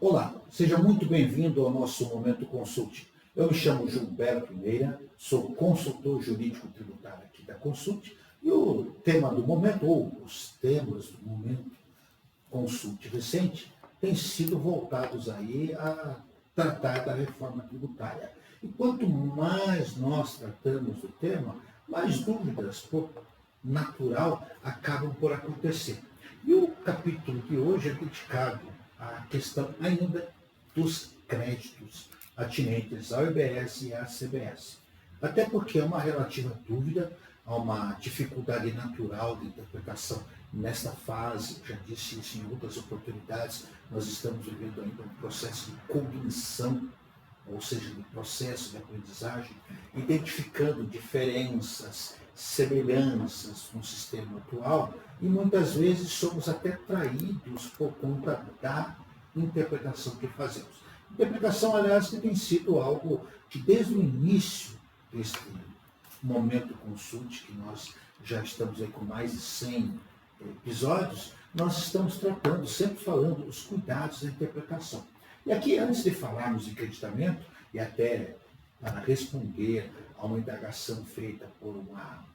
Olá, seja muito bem-vindo ao nosso Momento Consult. Eu me chamo Gilberto Meira, sou consultor jurídico tributário aqui da Consult e o tema do momento, ou os temas do momento Consult recente, têm sido voltados aí a tratar da reforma tributária. E quanto mais nós tratamos do tema, mais dúvidas, por natural, acabam por acontecer. E o capítulo de hoje é dedicado à questão ainda dos créditos atinentes ao IBS e à CBS. Até porque é uma relativa dúvida, há uma dificuldade natural de interpretação nesta fase, já disse isso em outras oportunidades, nós estamos vivendo ainda um processo de cognição, ou seja, de processo de aprendizagem, identificando diferenças, semelhanças no sistema atual, e muitas vezes somos até traídos por conta da interpretação que fazemos. Interpretação, aliás, que tem sido algo que desde o início deste momento consult, que nós já estamos aí com mais de 100 episódios, nós estamos tratando, sempre falando dos cuidados da interpretação. E aqui, antes de falarmos de creditamento, e até para responder a uma indagação feita por uma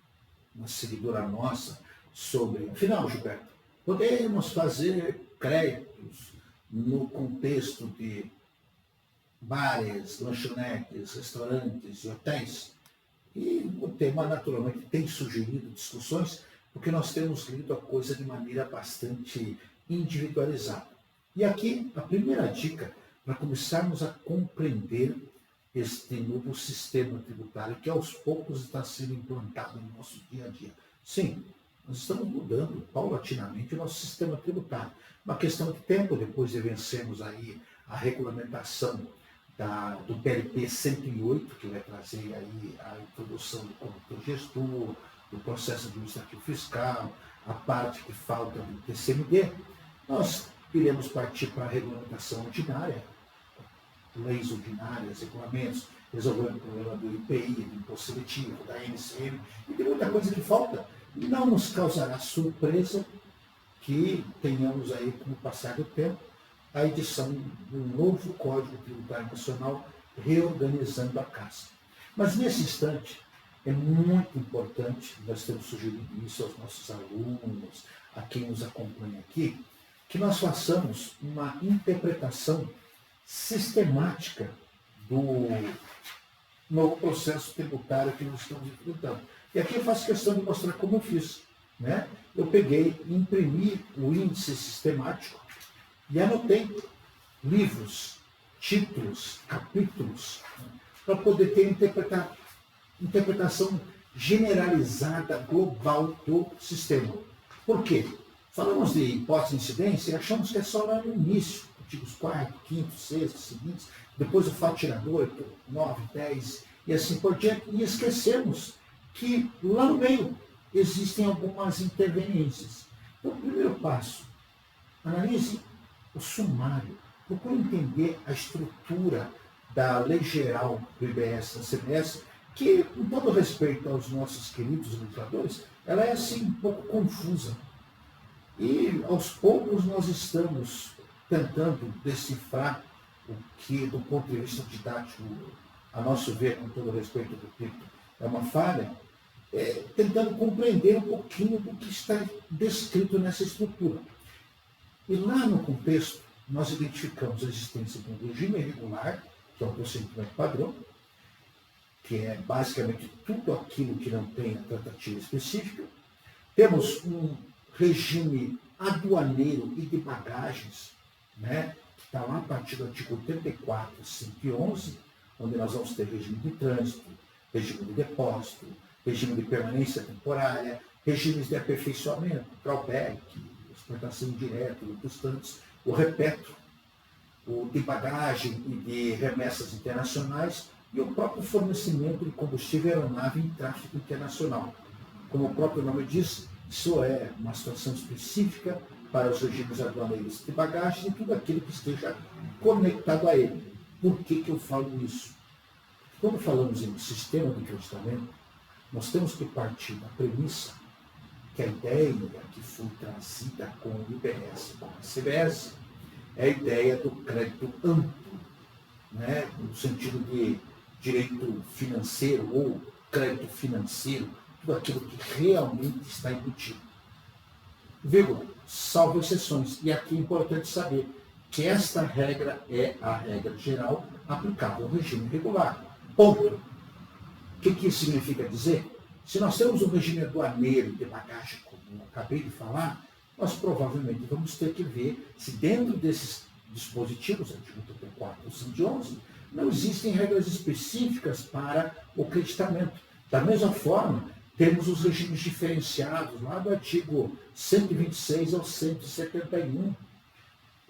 seguidora nossa sobre, afinal, Gilberto, podemos fazer créditos no contexto de bares, lanchonetes, restaurantes e hotéis? E o tema, naturalmente, tem sugerido discussões, porque nós temos lido a coisa de maneira bastante individualizada. E aqui, a primeira dica para começarmos a compreender este novo sistema tributário que aos poucos está sendo implantado no nosso dia a dia. Sim, nós estamos mudando paulatinamente o nosso sistema tributário. Uma questão de tempo, depois de vencermos aí a regulamentação do PLP 108, que vai trazer aí a introdução do condutor gestor, do processo administrativo fiscal, a parte que falta do TCMD, nós iremos partir para a regulamentação ordinária, leis ordinárias, regulamentos, resolvendo o problema do IPI, do imposto seletivo, da NCM, e tem muita coisa que falta. Não nos causará surpresa que tenhamos aí, com o passar do tempo, a edição de um novo Código Tributário Nacional reorganizando a casa. Mas nesse instante, é muito importante, nós temos sugerido isso aos nossos alunos, a quem nos acompanha aqui, que nós façamos uma interpretação sistemática do novo processo tributário que nós estamos enfrentando. E aqui eu faço questão de mostrar como eu fiz. Eu peguei, imprimi o índice sistemático e anotei livros, títulos, capítulos, para poder ter interpretação generalizada, global do sistema. Por quê? Falamos de hipótese de incidência e achamos que é só lá no início, artigos 4º, 5º, 6º, seguintes, depois o fato tirador, 9, 10 e assim por diante, e esquecemos que lá no meio existem algumas interveniências. Então, o primeiro passo, analise o sumário, procure entender a estrutura da lei geral do IBS e da CBS, que, com todo respeito aos nossos queridos legisladores, ela é assim um pouco confusa. E aos poucos nós estamos tentando decifrar o que, do ponto de vista didático, a nosso ver, com todo respeito, repito, é uma falha, tentando compreender um pouquinho do que está descrito nessa estrutura. E lá no contexto, nós identificamos a existência de um regime regular, que é o procedimento padrão, que é basicamente tudo aquilo que não tem a tratativa específica. Temos um regime aduaneiro e de bagagens, que está lá a partir do artigo 84, 111, onde nós vamos ter regime de trânsito, regime de depósito, regime de permanência temporária, regimes de aperfeiçoamento, drawback, exportação indireta, outros tantos, o repetro, o de bagagem e de remessas internacionais e o próprio fornecimento de combustível aeronave em tráfego internacional. Como o próprio nome diz, isso é uma situação específica para os regimes aduaneiros de bagagem e tudo aquilo que esteja conectado a ele. Por que eu falo isso? Quando falamos em sistema de creditamento, nós temos que partir da premissa que a ideia que foi trazida com o IBS, com a CBS, é a ideia do crédito amplo, né? No sentido de direito financeiro ou crédito financeiro, tudo aquilo que realmente está embutido. Vírgula, salvo exceções. E aqui é importante saber que esta regra é a regra geral aplicável ao regime regular. Ponto. O que isso significa dizer? Se nós temos um regime aduaneiro de bagagem, como eu acabei de falar, nós provavelmente vamos ter que ver se dentro desses dispositivos, artigo 34 e 111, não existem regras específicas para o creditamento. Da mesma forma, temos os regimes diferenciados, lá do artigo 126 ao 171.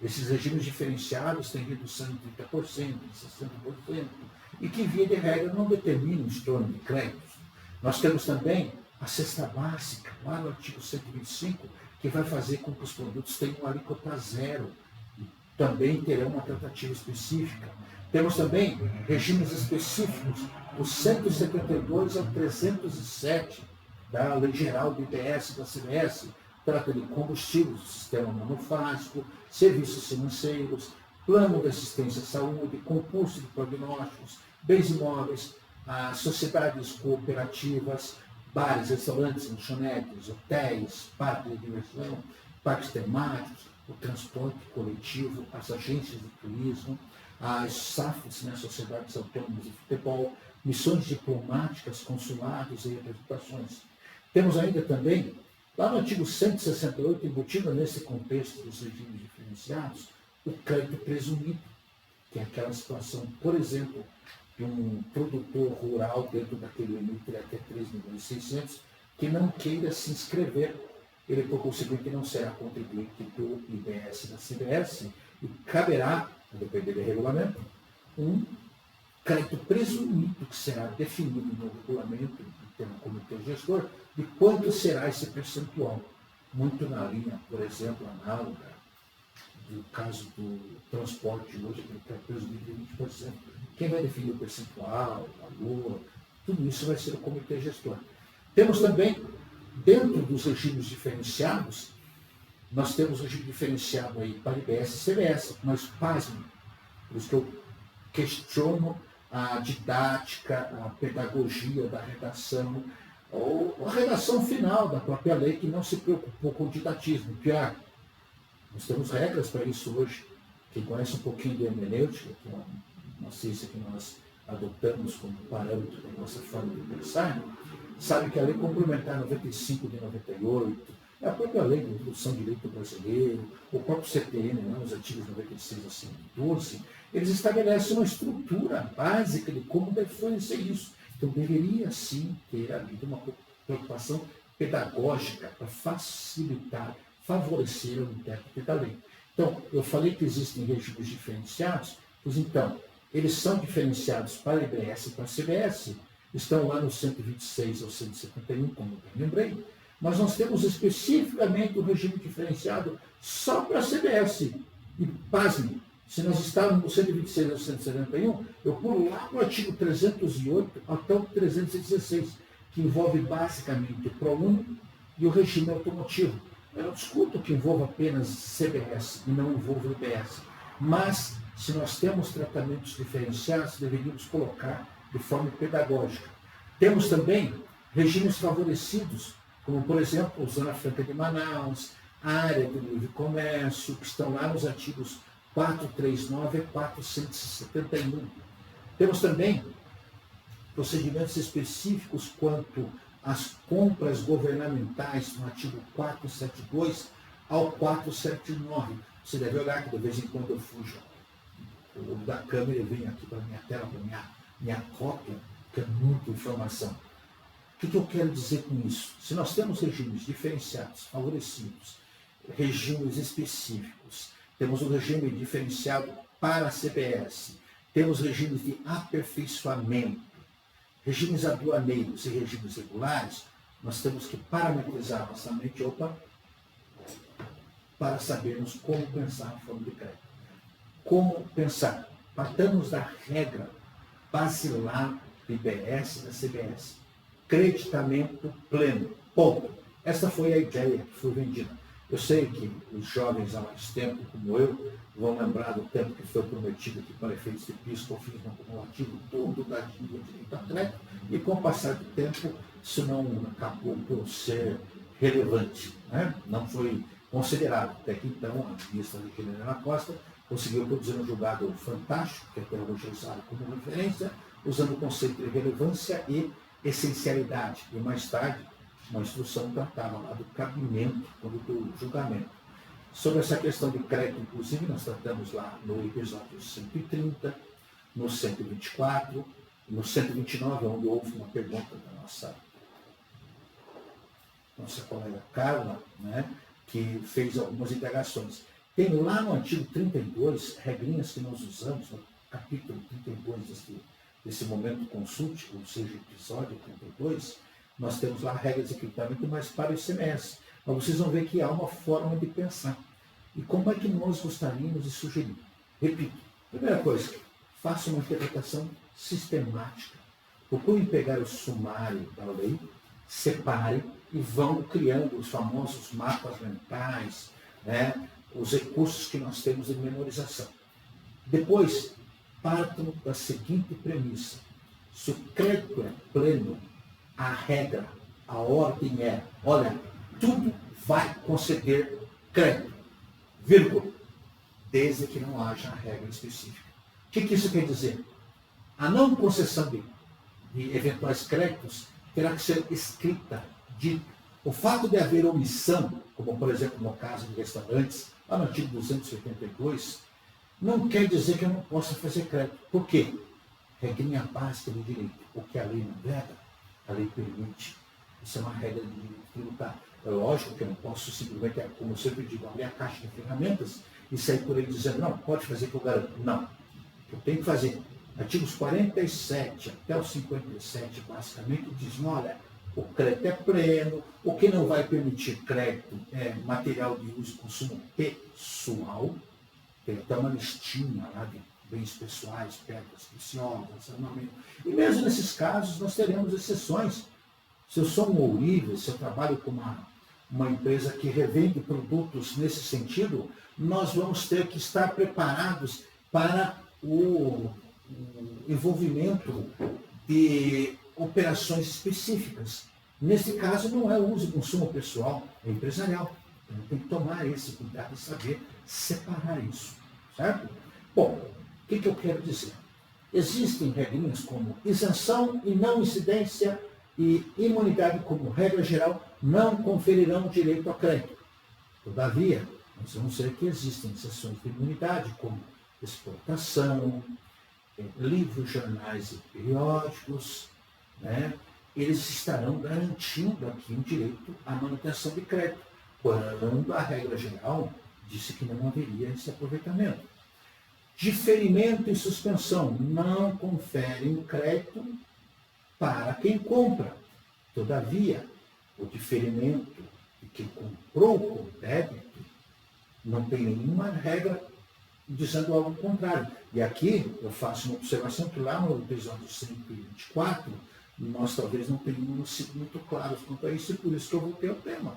Esses regimes diferenciados têm redução de 30%, de 60%, e que, via de regra, não determinam o estorno de créditos. Nós temos também a cesta básica, lá no artigo 125, que vai fazer com que os produtos tenham alíquota zero e também terão uma tratativa específica. Temos também regimes específicos, o 172 ao 307 da Lei Geral do IBS e da CBS, trata de combustíveis do sistema monofásico, serviços financeiros, plano de assistência à saúde, concurso de prognósticos, bens imóveis, sociedades cooperativas, bares, restaurantes, lanchonetes, hotéis, parques de diversão, parques temáticos, o transporte coletivo, as agências de turismo, as SAFs, né, Sociedades Autônomas de Futebol, missões diplomáticas, consulados e representações. Temos ainda também, lá no artigo 168, embutido nesse contexto dos regimes diferenciados, o crédito presumido, que é aquela situação, por exemplo, de um produtor rural dentro daquele limite de até 3.600.000, que não queira se inscrever. Ele, por conseguinte, não será contribuinte do IBS da CBS e caberá, a depender do regulamento, um crédito presumido que será definido no regulamento pelo comitê gestor de quanto será esse percentual. Muito na linha, por exemplo, análoga do caso do transporte hoje, aquele crédito presumido de 20%. Quem vai definir o percentual, o valor, tudo isso vai ser o comitê gestor. Temos também, dentro dos regimes diferenciados, nós temos o regime diferenciado aí para IBS e CBS, mas pasmem, por isso que eu questiono a didática, a pedagogia da redação, ou a redação final da própria lei, que não se preocupou com o didatismo. Pior, nós temos regras para isso hoje. Quem conhece um pouquinho de hermenêutica, que é uma ciência que nós adotamos como parâmetro da nossa forma de pensar, sabe que a Lei Complementar 95 de 98, é a própria Lei de Introdução do Direito Brasileiro, o próprio CTN, os artigos 96 a 112, eles estabelecem uma estrutura básica de como deve ser isso. Então, deveria sim ter havido uma preocupação pedagógica para facilitar, favorecer o intérprete da lei. Então, eu falei que existem regimes diferenciados, pois então, eles são diferenciados para a IBS e para a CBS, estão lá no 126 ao 171, como eu bem lembrei, mas nós temos especificamente o regime diferenciado só para a CBS. E, pasme, se nós estávamos no 126 ao 171, eu pulo lá no artigo 308 até o 316, que envolve basicamente o ProUni e o regime automotivo. Eu não discuto que envolva apenas CBS e não envolva o IBS, mas se nós temos tratamentos diferenciados, deveríamos colocar de forma pedagógica. Temos também regimes favorecidos, como, por exemplo, a Zona Franca de Manaus, a área do livre comércio, que estão lá nos artigos 439 e 471. Temos também procedimentos específicos quanto às compras governamentais, no artigo 472 ao 479. Você deve olhar que de vez em quando eu fujo o olho da câmera e venho aqui para a minha tela, para minha cópia, que é muita informação. O que eu quero dizer com isso? Se nós temos regimes diferenciados, favorecidos, regimes específicos, temos um regime diferenciado para a CBS, temos regimes de aperfeiçoamento, regimes aduaneiros e regimes regulares, nós temos que parametrizar nossa mente, para sabermos como pensar a forma de crédito. Como pensar? Partamos da regra basilar do IBS e da CBS. Creditamento pleno. Ponto. Essa foi a ideia que foi vendida. Eu sei que os jovens há mais tempo, como eu, vão lembrar do tempo que foi prometido aqui para efeitos de piscofismo acumulativo, tudo da dívida de direito a crédito, e com o passar do tempo, isso não acabou por ser relevante, né? Não foi considerado. Até que então, a ministra Regina Costa conseguiu produzir um julgado fantástico, que até hoje é usado como referência, usando o conceito de relevância e essencialidade. E mais tarde, uma instrução tratava lá do cabimento, do julgamento. Sobre essa questão de crédito, inclusive, nós tratamos lá no episódio 130, no 124, no 129, onde houve uma pergunta da nossa colega Carla, né, que fez algumas indagações. Tem lá no artigo 32, regrinhas que nós usamos, no capítulo 32 desse momento consulte, ou seja, episódio 32, nós temos lá regras de equipamento, mas para o ICMS. Mas vocês vão ver que há uma forma de pensar. E como é que nós gostaríamos de sugerir? Repito, primeira coisa, faça uma interpretação sistemática. Procurem pegar o sumário da lei, separe e vão criando os famosos mapas mentais, né, os recursos que nós temos de memorização. Depois, partam da seguinte premissa. Se o crédito é pleno, a regra, a ordem é, olha, tudo vai conceder crédito, vírgula, desde que não haja regra específica. O que isso quer dizer? A não concessão de eventuais créditos terá que ser escrita, dita. O fato de haver omissão, como por exemplo no caso de restaurantes, lá no artigo 282, não quer dizer que eu não possa fazer crédito. Por quê? Regrinha básica do direito. O que a lei não veda, a lei permite. Isso é uma regra de direito tributário. É lógico que eu não posso simplesmente, como eu sempre digo, abrir a caixa de ferramentas e sair por aí dizendo, não, pode fazer que eu garanto. Não. Eu tenho que fazer. Artigos 47 até o 57, basicamente, dizem, olha, o crédito é pleno, o que não vai permitir crédito é material de uso e consumo pessoal, tem até uma listinha lá de bens pessoais, pedras preciosas, armamento. E mesmo nesses casos nós teremos exceções. Se eu sou um ourives, se eu trabalho com uma empresa que revende produtos nesse sentido, nós vamos ter que estar preparados para o envolvimento de operações específicas. Nesse caso, não é o uso e consumo pessoal, é empresarial. Então, tem que tomar esse cuidado e saber separar isso, certo? Bom, o que eu quero dizer? Existem regrinhas como isenção e não incidência e imunidade como regra geral não conferirão direito a crédito. Todavia, nós vamos ver que existem exceções de imunidade como exportação, livros, jornais e periódicos, né? Eles estarão garantindo aqui um direito à manutenção de crédito, quando a regra geral disse que não haveria esse aproveitamento. Diferimento e suspensão não conferem crédito para quem compra. Todavia, o diferimento de quem comprou com débito não tem nenhuma regra dizendo algo contrário. E aqui eu faço uma observação que lá no episódio 124, nós talvez não tenhamos sido muito claros quanto a isso, e por isso que eu voltei ao tema.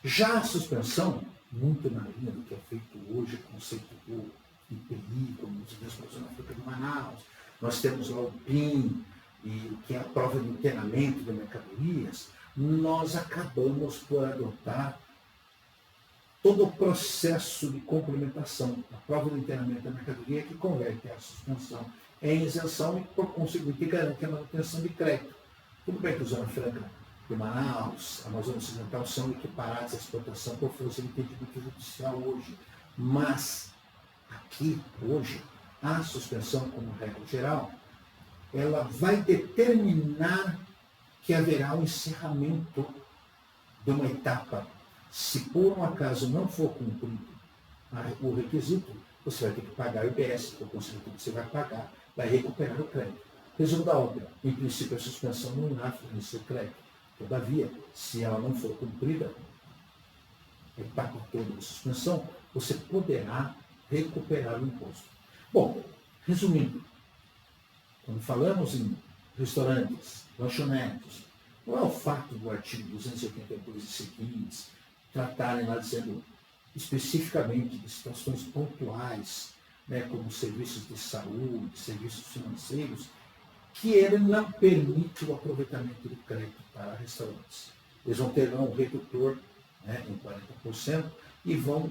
Já a suspensão, muito na linha do que é feito hoje, o conceito do IPI, como se diz na África de Manaus, nós temos lá o PIN, e que é a prova de internamento de mercadorias, nós acabamos por adotar todo o processo de complementação. A prova de internamento da mercadoria que converte a suspensão em isenção e, por conseguinte, garante a manutenção de crédito. Tudo bem que a Zona Franca de Manaus, a Amazônia Ocidental são equiparados à exportação por força de entendimento judicial hoje, mas aqui, hoje, a suspensão como regra geral, ela vai determinar que haverá um encerramento de uma etapa. Se por um acaso não for cumprido o requisito, você vai ter que pagar o IBS, por conseguinte você vai pagar, vai recuperar o crédito. Resumo da obra, em princípio a suspensão não irá fornecer crédito. Todavia, se ela não for cumprida, a etapa toda da suspensão, você poderá recuperar o imposto. Bom, resumindo, quando falamos em restaurantes, lanchonetes, não é o fato do artigo 282 e seguintes tratarem lá dizendo especificamente de situações pontuais, né, como serviços de saúde, serviços financeiros, que ele não permite o aproveitamento do crédito para restaurantes. Eles vão ter um redutor, né, em 40% e vão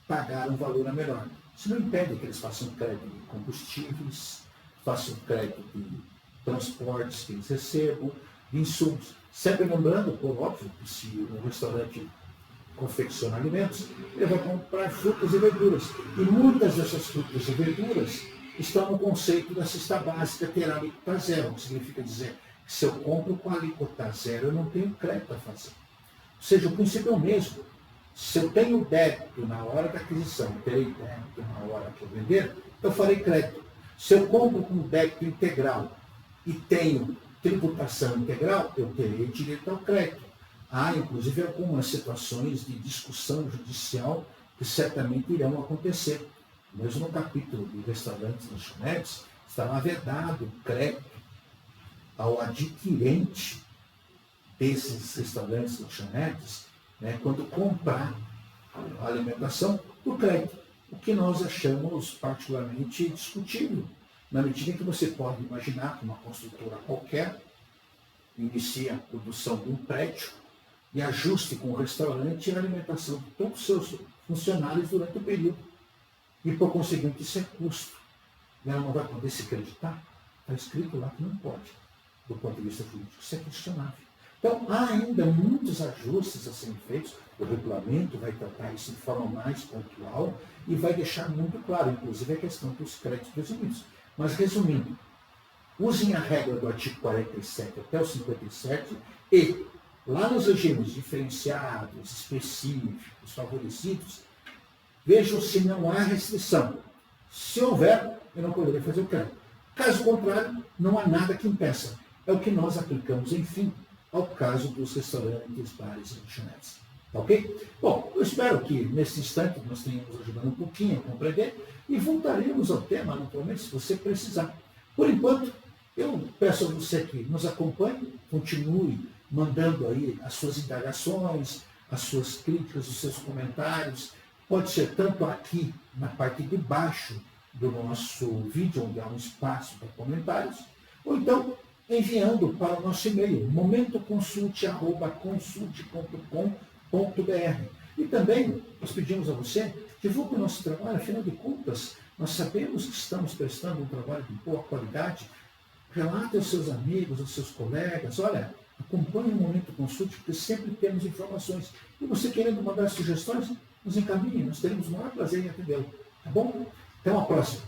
pagar um valor a menor. Isso não impede que eles façam crédito de combustíveis, façam crédito de transportes que eles recebam, de insumos. Sempre lembrando, por óbvio, que se um restaurante confecciona alimentos, ele vai comprar frutas e verduras. E muitas dessas frutas e verduras estão no conceito da cesta básica ter alíquota zero, que significa dizer que se eu compro com alíquota zero, eu não tenho crédito a fazer. Ou seja, o princípio é o mesmo. Se eu tenho débito na hora da aquisição, eu terei débito na hora que eu vender, eu farei crédito. Se eu compro com débito integral e tenho tributação integral, eu terei direito ao crédito. Há, inclusive, algumas situações de discussão judicial que certamente irão acontecer. Mesmo no capítulo de restaurantes e lanchonetes, estará vedado o crédito ao adquirente desses restaurantes e lanchonetes, né, quando comprar a alimentação do crédito, o que nós achamos particularmente discutível, na medida em que você pode imaginar que uma construtora qualquer inicia a produção de um prédio e ajuste com o restaurante a alimentação de todos os seus funcionários durante o período. E, por conseguinte, isso é custo. E ela não vai poder se acreditar? Está escrito lá que não pode. Do ponto de vista jurídico, isso é questionável. Então, há ainda muitos ajustes a serem feitos. O regulamento vai tratar isso de forma mais pontual e vai deixar muito claro, inclusive, a questão dos créditos presumidos. Mas, resumindo, usem a regra do artigo 47 até o 57 e, lá nos regimes diferenciados, específicos, favorecidos, vejam se não há restrição. Se houver, eu não poderia fazer o crédito. Caso contrário, não há nada que impeça. É o que nós aplicamos, enfim, ao caso dos restaurantes, bares e lanchonetes. Tá ok? Bom, eu espero que nesse instante nós tenhamos ajudado um pouquinho a compreender e voltaremos ao tema, naturalmente, se você precisar. Por enquanto, eu peço a você que nos acompanhe, continue mandando aí as suas indagações, as suas críticas, os seus comentários. Pode ser tanto aqui na parte de baixo do nosso vídeo, onde há um espaço para comentários, ou então enviando para o nosso e-mail, momentoconsulte@consulte.com.br. E também nós pedimos a você, divulgue o nosso trabalho, afinal de contas, nós sabemos que estamos prestando um trabalho de boa qualidade. Relate aos seus amigos, aos seus colegas, olha, acompanhe o Momento Consulte, porque sempre temos informações. E você querendo mandar sugestões, nos encaminhe, nós teremos o maior prazer em atendê-lo. Tá bom? Até uma próxima.